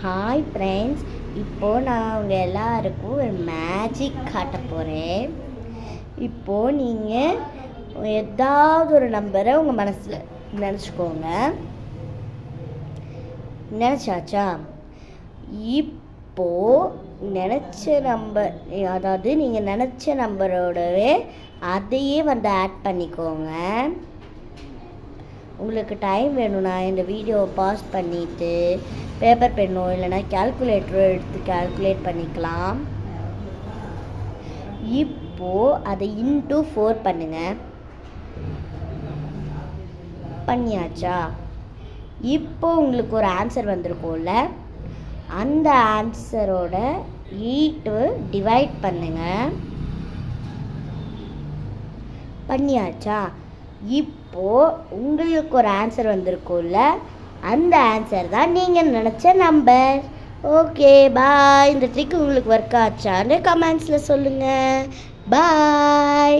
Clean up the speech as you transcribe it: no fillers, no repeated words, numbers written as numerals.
Hi friends, இப்போது நான் உங்கள் எல்லாருக்கும் ஒரு மேஜிக் காட்ட போகிறேன். இப்போது நீங்கள் ஏதாவது ஒரு நம்பரை உங்கள் மனசில் நினச்சிக்கோங்க. நினச்சாச்சா? இப்போது நினச்ச நம்பர், அதாவது நீங்கள் நினச்ச நம்பரோடவே அதையே ஆட் பண்ணிக்கோங்க. உங்களுக்கு டைம் வேணும்னா இந்த வீடியோவை பாஸ் பண்ணிவிட்டு பேப்பர் பென்னோ இல்லைனா கால்குலேட்டரோ எடுத்து கால்குலேட் பண்ணிக்கலாம். இப்போது அதை இன்ட்டு 4 பண்ணுங்கள். பண்ணியாச்சா? இப்போது உங்களுக்கு ஒரு ஆன்சர் வந்திருக்கும்ல, அந்த ஆன்சரோட 8 டிவைட் பண்ணுங்கள். பண்ணியாச்சா? இப்போது உங்களுக்கு ஒரு ஆன்சர் வந்திருக்கும்ல, அந்த ஆன்சர் தான் நீங்கள் நினச்ச நம்பர். ஓகே, பாய். இந்த ட்ரிக் உங்களுக்கு ஒர்க் ஆச்சான்னு கமெண்ட்ஸில் சொல்லுங்கள். பாய்.